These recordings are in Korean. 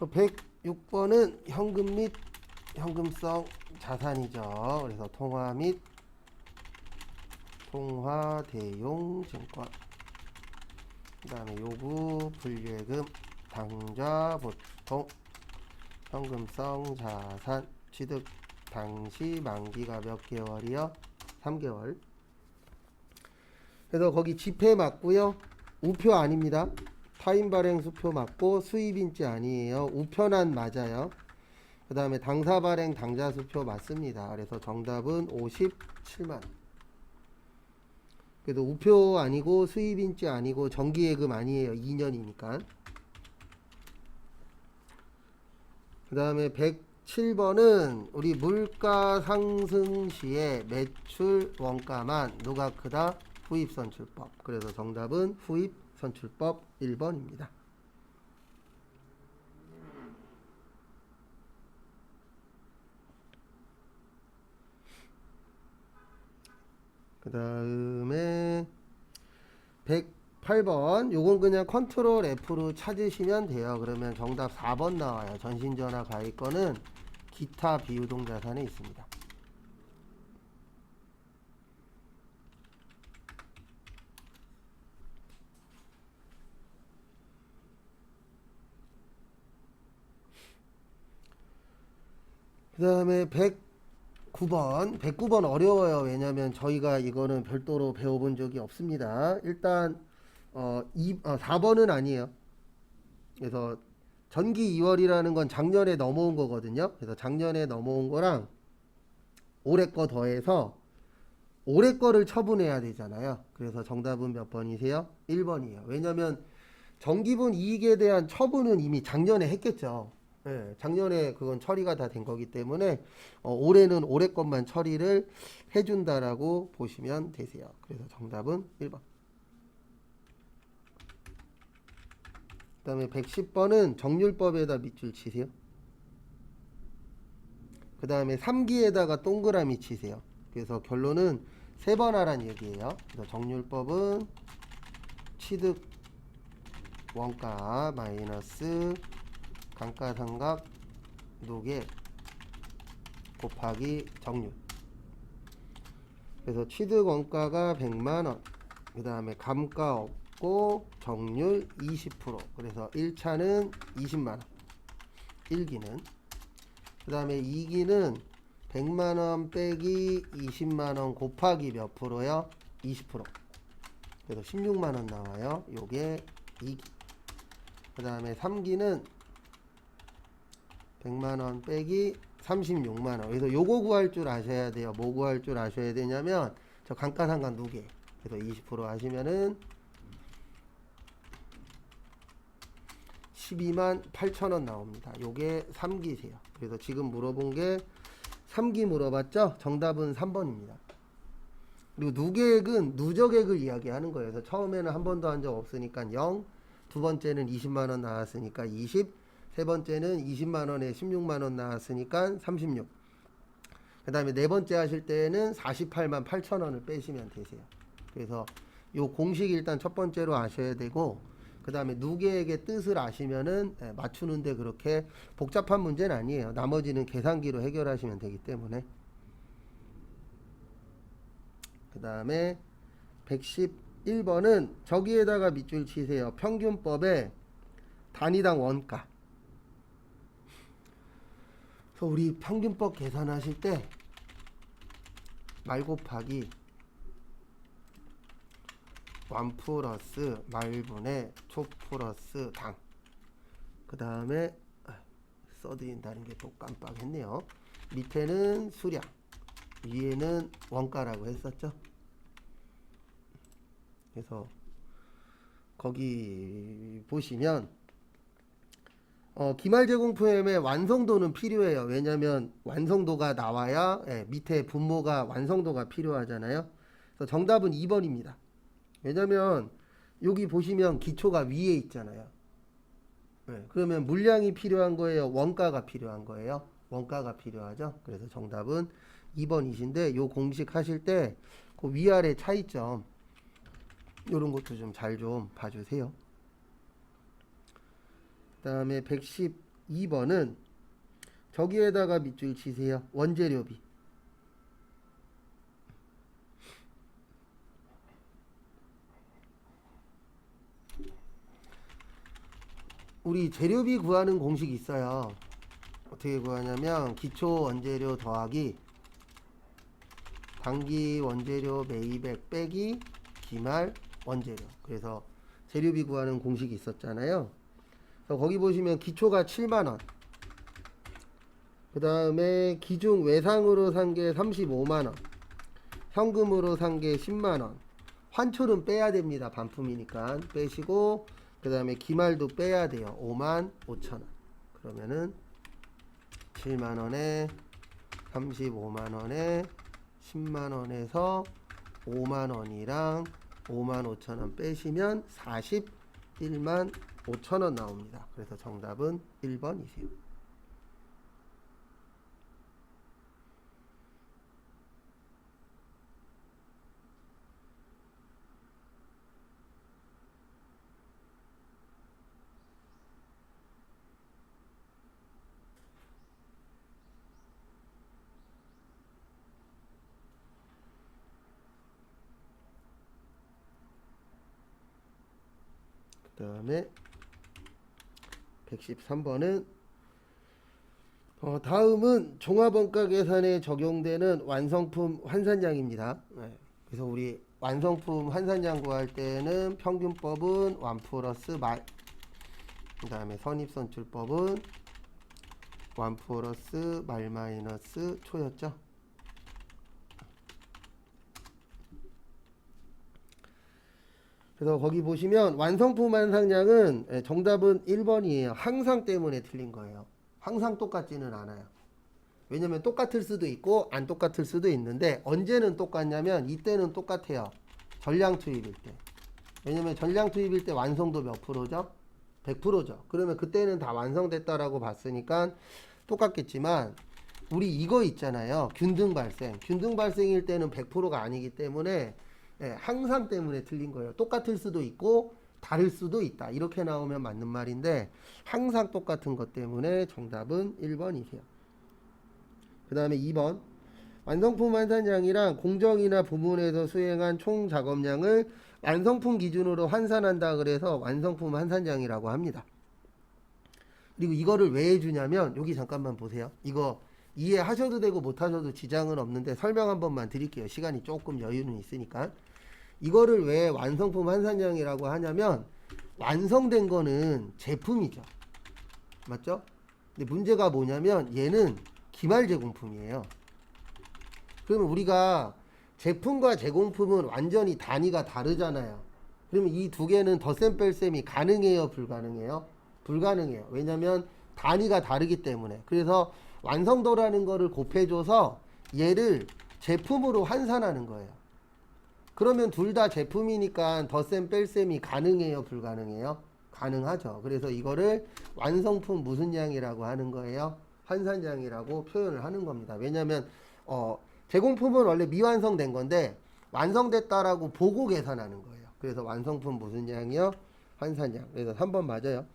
또 106번은 현금 및 현금성 자산이죠. 그래서 통화 및 통화 대용 증권. 그 다음에 요구 불예금 당좌 보통 현금성 자산 취득 당시 만기가 몇 개월이요? 3개월. 그래서 거기 지폐 맞고요. 우표 아닙니다. 타인 발행 수표 맞고 수입인지 아니에요. 우편안 맞아요. 그 다음에 당사 발행 당좌 수표 맞습니다. 그래서 정답은 57만. 그래도 우표 아니고 수입인지 아니고 정기예금 아니에요. 2년이니까. 그 다음에 107번은 우리 물가 상승 시에 매출 원가만 누가 크다? 후입선출법. 그래서 정답은 후입선출법 1번입니다. 그 다음에 108번 요건 그냥 컨트롤 F로 찾으시면 돼요. 그러면 정답 4번 나와요. 전신전화 가입권은 기타 비유동자산에 있습니다. 그 다음에 109번 어려워요. 왜냐면 저희가 이거는 별도로 배워본 적이 없습니다. 일단 4번은 아니에요. 그래서 전기 2월이라는 건 작년에 넘어온 거거든요. 그래서 작년에 넘어온 거랑 올해 거 더해서 올해 거를 처분해야 되잖아요. 그래서 정답은 몇 번이세요? 1번이에요. 왜냐면 정기분 이익에 대한 처분은 이미 작년에 했겠죠. 예, 작년에 그건 처리가 다 된 거기 때문에 올해는 올해 것만 처리를 해준다라고 보시면 되세요. 그래서 정답은 1번. 그 다음에 110번은 정률법에다 밑줄 치세요. 그 다음에 3기에다가 동그라미 치세요. 그래서 결론은 3번 하란 얘기예요. 그래서 정률법은 취득 원가 마이너스 감가상각 누계 곱하기 정률. 그래서 취득 원가가 100만원, 그 다음에 감가 없고 정률 20%. 그래서 1차는 20만원 1기는. 그 다음에 2기는 100만원 빼기 20만원 곱하기 몇 프로요? 20%. 그래서 16만원 나와요. 요게 2기. 그 다음에 3기는 100만원 빼기 36만원. 그래서 요거 구할 줄 아셔야 돼요. 뭐 구할 줄 아셔야 되냐면 저 감가상각 누계. 그래서 20% 하시면은 12만 8천원 나옵니다. 요게 3기세요. 그래서 지금 물어본 게 3기 물어봤죠? 정답은 3번입니다. 그리고 누계액은 누적액을 이야기하는 거예요. 그래서 처음에는 한 번도 한 적 없으니까 0, 두 번째는 20만원 나왔으니까 20, 세 번째는 20만원에 16만원 나왔으니까 36. 그 다음에 네 번째 하실 때는 48만 8천원을 빼시면 되세요. 그래서 요 공식 일단 첫 번째로 아셔야 되고, 그 다음에 누계액의 뜻을 아시면은 맞추는데 그렇게 복잡한 문제는 아니에요. 나머지는 계산기로 해결하시면 되기 때문에. 그 다음에 111번은 저기에다가 밑줄 치세요. 평균법에 단위당 원가. 그래서 우리 평균법 계산하실 때 말 곱하기 1 플러스 말분의 초 플러스 당. 그 다음에 써드린다는 게 또 깜빡했네요. 밑에는 수량, 위에는 원가라고 했었죠. 그래서 거기 보시면 기말 제공표엠의 완성도는 필요해요. 왜냐면 완성도가 나와야 밑에 분모가 완성도가 필요하잖아요. 그래서 정답은 2번입니다. 왜냐면 여기 보시면 기초가 위에 있잖아요. 그러면 물량이 필요한 거예요? 원가가 필요한 거예요? 원가가 필요하죠. 그래서 정답은 2번이신데 요 공식 하실 때 그 위아래 차이점 요런 것도 좀 잘 좀 봐주세요. 그 다음에 2번은 저기에다가 밑줄 치세요. 원재료비. 우리 재료비 구하는 공식이 있어요. 어떻게 구하냐면 기초 원재료 더하기 단기 원재료 매입액 빼기 기말 원재료. 그래서 재료비 구하는 공식이 있었잖아요. 그래서 거기 보시면 기초가 7만원, 그 다음에 기중 외상으로 산 게 35만원, 현금으로 산 게 10만원, 환초는 빼야 됩니다. 반품이니까 빼시고, 그 다음에 기말도 빼야 돼요. 5만 5천원. 그러면은 7만원에 35만원에 10만원에서 5만원이랑 5만 5천원 빼시면 41만 5천원 나옵니다. 그래서 정답은 1번이세요. 그 다음에 113번은 다음은 종합원가 계산에 적용되는 완성품 환산량입니다. 네. 그래서 우리 완성품 환산량 구할 때는 평균법은 1 플러스 말, 그 다음에 선입선출법은 1 플러스 말 마이너스 초였죠. 그래서 거기 보시면 완성품 환산량은 정답은 1번이에요. 항상 때문에 틀린 거예요. 항상 똑같지는 않아요. 왜냐면 똑같을 수도 있고 안 똑같을 수도 있는데 언제는 똑같냐면 이때는 똑같아요. 전량 투입일 때. 왜냐면 전량 투입일 때 완성도 몇 프로죠? 100%죠. 그러면 그때는 다 완성됐다라고 봤으니까 똑같겠지만 우리 이거 있잖아요. 균등 발생. 균등 발생일 때는 100%가 아니기 때문에 항상 때문에 틀린 거예요. 똑같을 수도 있고 다를 수도 있다. 이렇게 나오면 맞는 말인데 항상 똑같은 것 때문에 정답은 1번이세요. 그 다음에 2번 완성품 환산량이랑 공정이나 부문에서 수행한 총 작업량을 완성품 기준으로 환산한다 그래서 완성품 환산량이라고 합니다. 그리고 이거를 왜 해주냐면 여기 잠깐만 보세요. 이거 이해하셔도 되고 못하셔도 지장은 없는데 설명 한 번만 드릴게요. 시간이 조금 여유는 있으니까. 이거를 왜 완성품 환산량이라고 하냐면 완성된 거는 제품이죠. 맞죠? 근데 문제가 뭐냐면 얘는 기말 제공품이에요. 그러면 우리가 제품과 제공품은 완전히 단위가 다르잖아요. 그러면 이 두 개는 덧셈 뺄셈이 가능해요? 불가능해요? 불가능해요. 왜냐면 단위가 다르기 때문에. 그래서 완성도라는 거를 곱해줘서 얘를 제품으로 환산하는 거예요. 그러면 둘 다 제품이니까 덧셈 뺄셈이 가능해요? 불가능해요? 가능하죠. 그래서 이거를 완성품 무슨 양이라고 하는 거예요? 환산량이라고 표현을 하는 겁니다. 왜냐면 제공품은 원래 미완성된 건데 완성됐다라고 보고 계산하는 거예요. 그래서 완성품 무슨 양이요? 환산량. 그래서 3번 맞아요.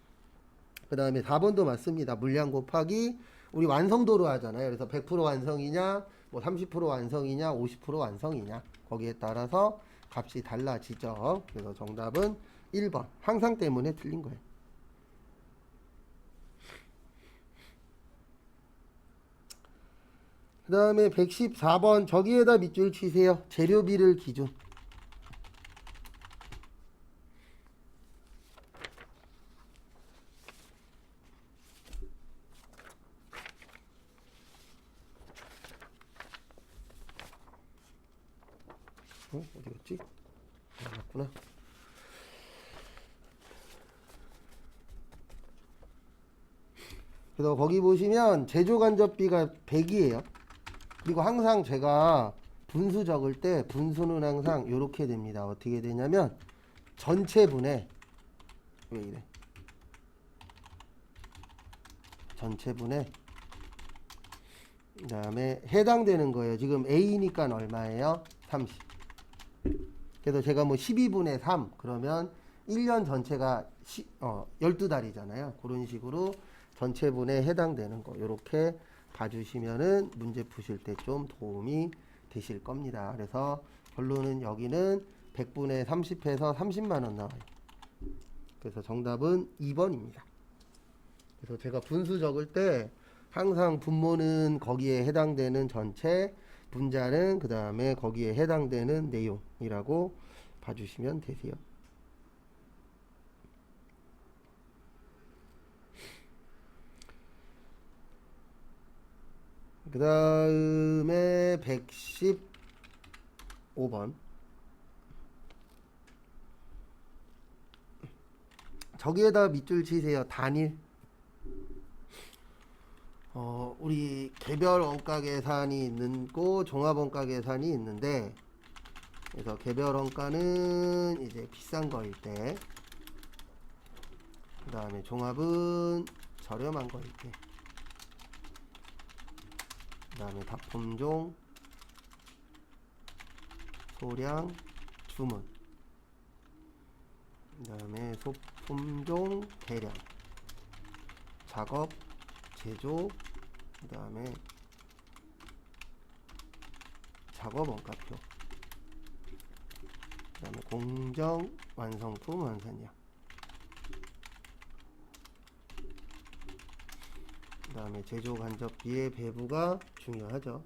그 다음에 4번도 맞습니다. 물량 곱하기 우리 완성도로 하잖아요. 그래서 100% 완성이냐 뭐 30% 완성이냐 50% 완성이냐 거기에 따라서 값이 달라지죠. 그래서 정답은 1번 항상 때문에 틀린 거예요. 그 다음에 114번 저기에다 밑줄 치세요. 재료비를 기준. 어디 갔지? 맞구나. 그래서 거기 보시면 제조간접비가 100이에요. 그리고 항상 제가 분수 적을 때 분수는 항상 이렇게 됩니다. 어떻게 되냐면 전체분에 왜 이래? 전체분에 그 다음에 해당되는 거예요. 지금 A니까 얼마예요? 30. 그래서 제가 뭐 12분의 3 그러면 1년 전체가 12달이잖아요. 그런 식으로 전체분에 해당되는 거 이렇게 봐주시면은 문제 푸실 때 좀 도움이 되실 겁니다. 그래서 결론은 여기는 100분의 30해서 30만 원 나와요. 그래서 정답은 2번입니다. 그래서 제가 분수 적을 때 항상 분모는 거기에 해당되는 전체, 분자는 그 다음에 거기에 해당되는 내용이라고 봐주시면 되세요. 그 다음에 115번. 저기에다 밑줄 치세요. 단일. 우리 개별 원가 계산이 있고 종합 원가 계산이 있는데, 그래서 개별 원가는 이제 비싼 거일 때, 그 다음에 종합은 저렴한 거일 때, 그 다음에 다품종, 소량, 주문, 그 다음에 소품종, 대량, 작업, 제조, 그 다음에 작업 원가표, 그 다음에 공정, 완성품, 완산량, 그 다음에 제조 간접비의 배부가 중요하죠.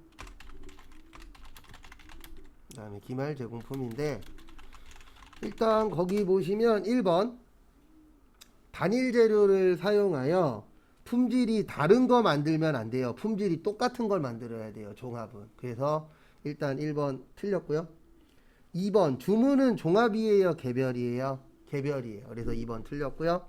그 다음에 기말 제공품인데, 일단 거기 보시면 1번 단일 재료를 사용하여 품질이 다른 거 만들면 안 돼요. 품질이 똑같은 걸 만들어야 돼요. 종합은. 그래서 일단 1번 틀렸고요. 2번 주문은 종합이에요, 개별이에요? 개별이에요. 그래서 2번 틀렸고요.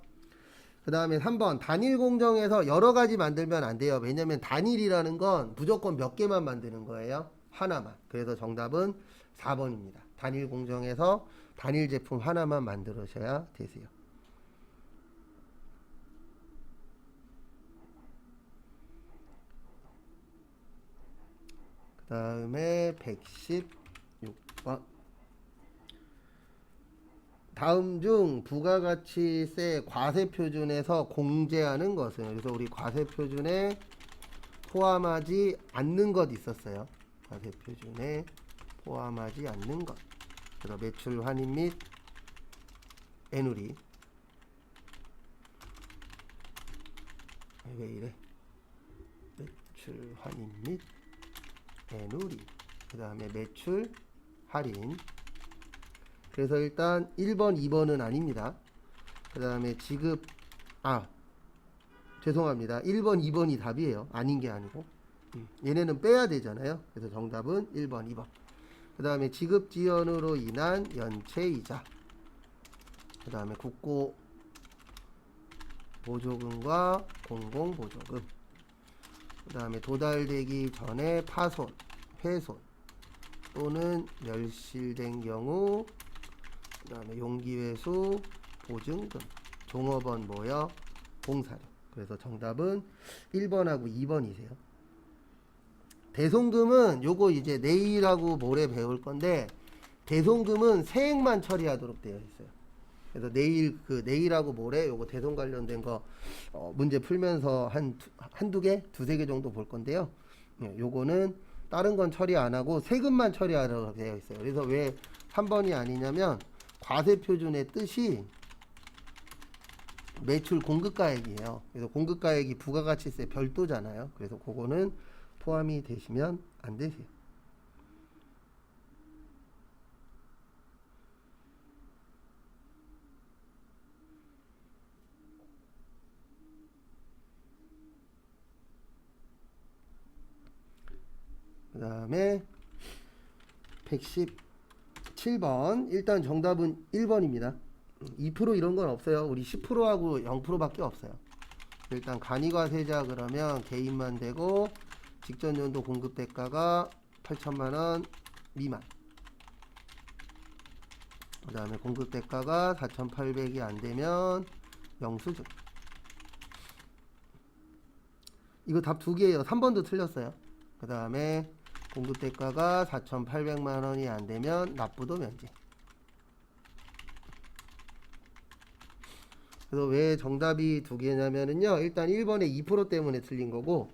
그 다음에 3번 단일 공정에서 여러 가지 만들면 안 돼요. 왜냐면 단일이라는 건 무조건 몇 개만 만드는 거예요. 하나만. 그래서 정답은 4번입니다. 단일 공정에서 단일 제품 하나만 만들으셔야 되세요. 그 다음에 116번. 다음 중 부가가치세 과세표준에서 공제하는 것은, 그래서 우리 과세표준에 포함하지 않는 것 있었어요. 과세표준에 포함하지 않는 것. 그래서 매출 환입 및 애누리. 왜 이래? 매출 환입 및 애누리. 그 다음에 매출 할인. 그래서 일단 1번, 2번은 아닙니다. 그 다음에 지급, 죄송합니다. 1번, 2번이 답이에요. 아닌 게 아니고. 얘네는 빼야 되잖아요. 그래서 정답은 1번, 2번. 그 다음에 지급 지연으로 인한 연체이자. 그 다음에 국고 보조금과 공공보조금. 그 다음에 도달되기 전에 파손, 훼손 또는 멸실된 경우, 그 다음에 용기회수, 보증금, 종업원 모여, 공사료. 그래서 정답은 1번하고 2번이세요. 대송금은 요거 이제 내일하고 모레 배울 건데, 대송금은 세액만 처리하도록 되어 있어요. 그래서 내일하고 모레 요거 대송 관련된 거 문제 풀면서 한두 개, 두세 개 정도 볼 건데요. 요거는 다른 건 처리 안 하고 세금만 처리하도록 되어 있어요. 그래서 왜 3번이 아니냐면, 과세표준의 뜻이 매출 공급가액이에요. 그래서 공급가액이 부가가치세 별도잖아요. 그래서 그거는 포함이 되시면 안 되세요. 그 다음에 117번. 일단 정답은 1번입니다. 2% 이런 건 없어요. 우리 10%하고 0%밖에 없어요. 일단 간이과세자 그러면 개인만 되고, 직전연도 공급대가가 8천만원 미만. 그 다음에 공급대가가 4,800이 안되면 영수증. 이거 답 두 개예요. 3번도 틀렸어요. 그 다음에 공급대가가 4,800만원이 안되면 납부도 면제. 그 그래서 왜 정답이 두 개냐면은요. 일단 1번에 2% 때문에 틀린 거고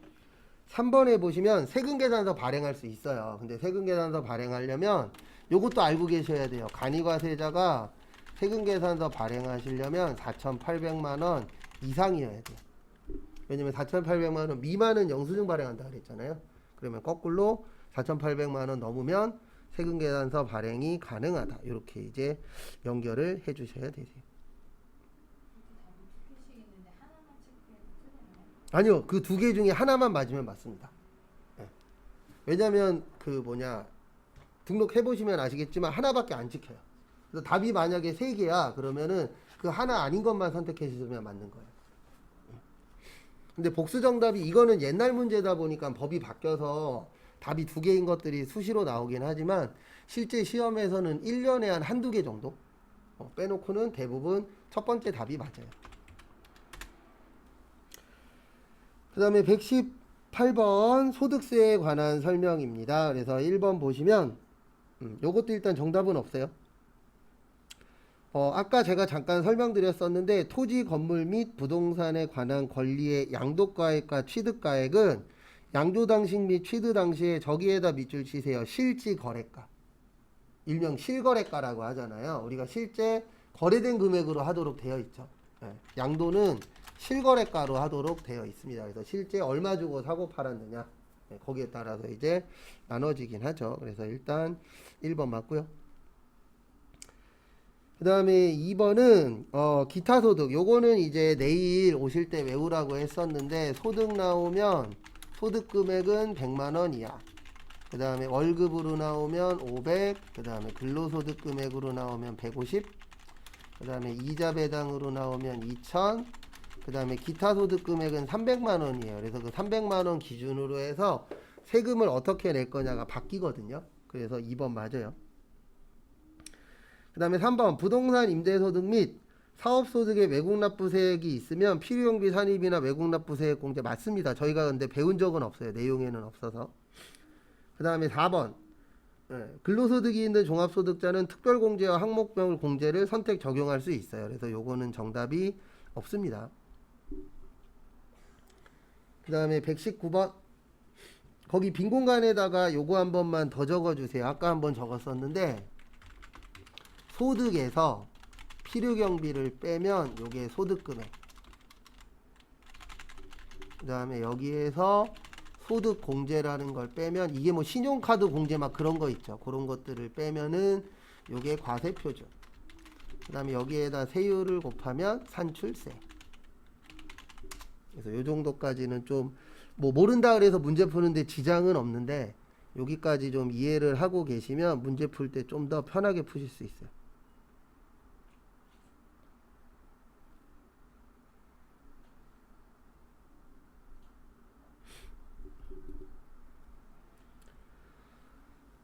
3번에 보시면 세금계산서 발행할 수 있어요. 근데 세금계산서 발행하려면 요것도 알고 계셔야 돼요. 간이과세자가 세금계산서 발행하시려면 4,800만 원 이상이어야 돼요. 왜냐면 4,800만 원 미만은 영수증 발행한다 그랬잖아요. 그러면 거꾸로 4,800만 원 넘으면 세금계산서 발행이 가능하다. 이렇게 이제 연결을 해 주셔야 되세요. 아니요. 그 두 개 중에 하나만 맞으면 맞습니다. 네. 왜냐면 등록해 보시면 아시겠지만 하나밖에 안 찍혀요. 그래서 답이 만약에 세 개야 그러면은 그 하나 아닌 것만 선택해 주시면 맞는 거예요. 근데 복수 정답이 이거는 옛날 문제다 보니까 법이 바뀌어서 답이 두 개인 것들이 수시로 나오긴 하지만 실제 시험에서는 1년에 한 한두 개 정도 빼놓고는 대부분 첫 번째 답이 맞아요. 그 다음에 118번 소득세에 관한 설명입니다. 그래서 1번 보시면 요것도 일단 정답은 없어요. 아까 제가 잠깐 설명드렸었는데 토지, 건물 및 부동산에 관한 권리의 양도가액과 취득가액은 양조당식 및 취득 당시에 저기에다 밑줄 치세요. 실지거래가. 일명 실거래가라고 하잖아요. 우리가 실제 거래된 금액으로 하도록 되어 있죠. 네. 양도는 실거래가로 하도록 되어 있습니다. 그래서 실제 얼마 주고 사고 팔았느냐 거기에 따라서 이제 나눠지긴 하죠. 그래서 일단 1번 맞고요. 그 다음에 2번은 기타 소득. 요거는 이제 내일 오실 때 외우라고 했었는데 소득 나오면 소득 금액은 100만원 이하. 그 다음에 월급으로 나오면 500. 그 다음에 근로소득 금액으로 나오면 150. 그 다음에 이자 배당으로 나오면 2000. 그 다음에 기타 소득 금액은 300만원이에요. 그래서 그 300만원 기준으로 해서 세금을 어떻게 낼 거냐가 바뀌거든요. 그래서 2번 맞아요. 그 다음에 3번 부동산 임대소득 및 사업소득에 외국납부세액이 있으면 필요경비 산입이나 외국납부세액 공제 맞습니다. 저희가 근데 배운 적은 없어요. 내용에는 없어서. 그 다음에 4번 근로소득이 있는 종합소득자는 특별공제와 항목별 공제를 선택 적용할 수 있어요. 그래서 요거는 정답이 없습니다. 그 다음에 119번 거기 빈 공간에다가 요거 한 번만 더 적어주세요. 아까 한번 적었었는데 소득에서 필요경비를 빼면 요게 소득금액. 그 다음에 여기에서 소득공제라는 걸 빼면 이게 뭐 신용카드 공제 막 그런 거 있죠. 그런 것들을 빼면은 요게 과세표준. 그 다음에 여기에다 세율을 곱하면 산출세. 그래서 요 정도까지는 좀 뭐 모른다 그래서 문제 푸는데 지장은 없는데 여기까지 좀 이해를 하고 계시면 문제 풀 때 좀 더 편하게 푸실 수 있어요.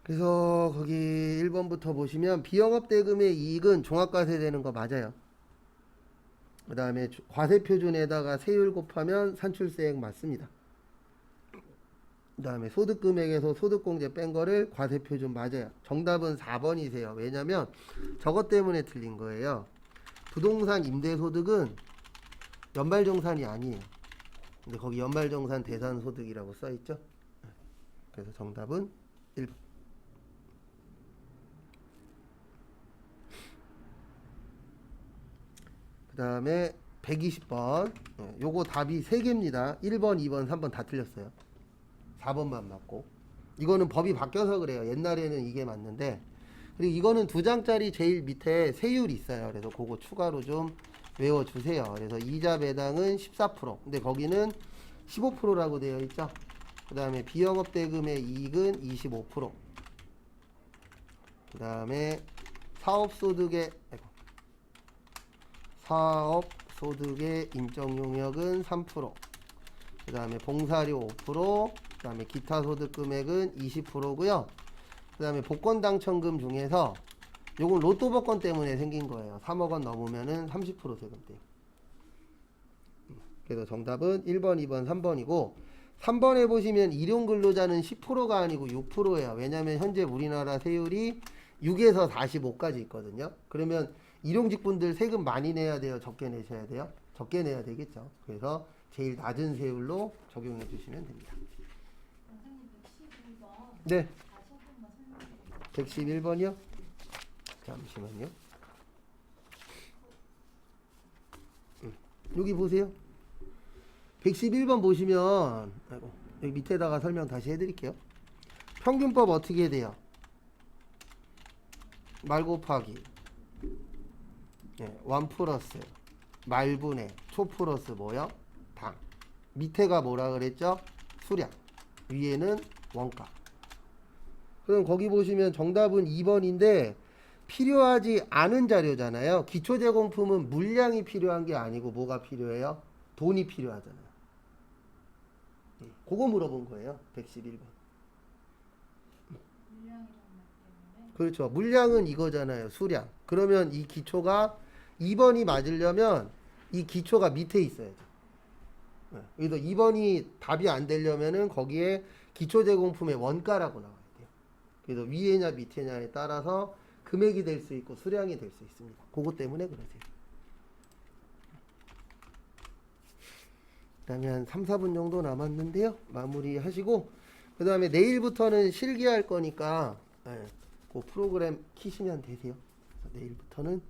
그래서 거기 1번부터 보시면 비영업 대금의 이익은 종합과세 되는 거 맞아요. 그 다음에 과세표준에다가 세율 곱하면 산출세액 맞습니다. 그 다음에 소득금액에서 소득공제 뺀 거를 과세표준 맞아요. 정답은 4번이세요. 왜냐면 저것 때문에 틀린 거예요. 부동산 임대소득은 연발정산이 아니에요. 근데 거기 연발정산 대산소득이라고 써있죠. 그래서 정답은 1번. 그 다음에 120번 요거 답이 3개입니다. 1번, 2번, 3번 다 틀렸어요. 4번만 맞고 이거는 법이 바뀌어서 그래요. 옛날에는 이게 맞는데 그리고 이거는 2장짜리 제일 밑에 세율이 있어요. 그래서 그거 추가로 좀 외워주세요. 그래서 이자 배당은 14% 근데 거기는 15%라고 되어 있죠. 그 다음에 비영업 대금의 이익은 25%. 그 다음에 사업소득의 인정 용역은 3%. 그 다음에 봉사료 5%. 그 다음에 기타 소득 금액은 20%고요. 그 다음에 복권 당첨금 중에서 요건 로또 복권 때문에 생긴 거예요. 3억 원 넘으면은 30% 세금 떼. 그래서 정답은 1번, 2번, 3번이고 3번에 보시면 일용 근로자는 10%가 아니고 6%예요. 왜냐면 현재 우리나라 세율이 6에서 45까지 있거든요. 그러면 일용직분들 세금 많이 내야 돼요? 적게 내셔야 돼요? 적게 내야 되겠죠. 그래서 제일 낮은 세율로 적용해 주시면 됩니다. 원장님 111번 네. 다시 한 번만 설명해 주세요. 111번이요? 잠시만요. 여기 보세요. 111번 보시면 아이고, 여기 밑에다가 설명 다시 해드릴게요. 평균법 어떻게 해야 돼요? 말 곱하기 1 플러스 말분의 초 플러스 뭐요? 당. 밑에가 뭐라 그랬죠? 수량. 위에는 원가. 그럼 거기 보시면 정답은 2번인데 필요하지 않은 자료잖아요. 기초제공품은 물량이 필요한 게 아니고 뭐가 필요해요? 돈이 필요하잖아요. 그거 물어본 거예요. 111번. 물량이라는 말 때문에 그렇죠. 물량은 이거잖아요. 수량. 그러면 이 기초가 2번이 맞으려면 이 기초가 밑에 있어야죠. 그래서 2번이 답이 안 되려면은 거기에 기초제공품의 원가라고 나와야 돼요. 그래서 위에냐 밑에냐에 따라서 금액이 될 수 있고 수량이 될 수 있습니다. 그것 때문에 그러세요. 그다음에 한 3, 4분 정도 남았는데요. 마무리 하시고 그 다음에 내일부터는 실기할 거니까 그 프로그램 키시면 되세요. 그래서 내일부터는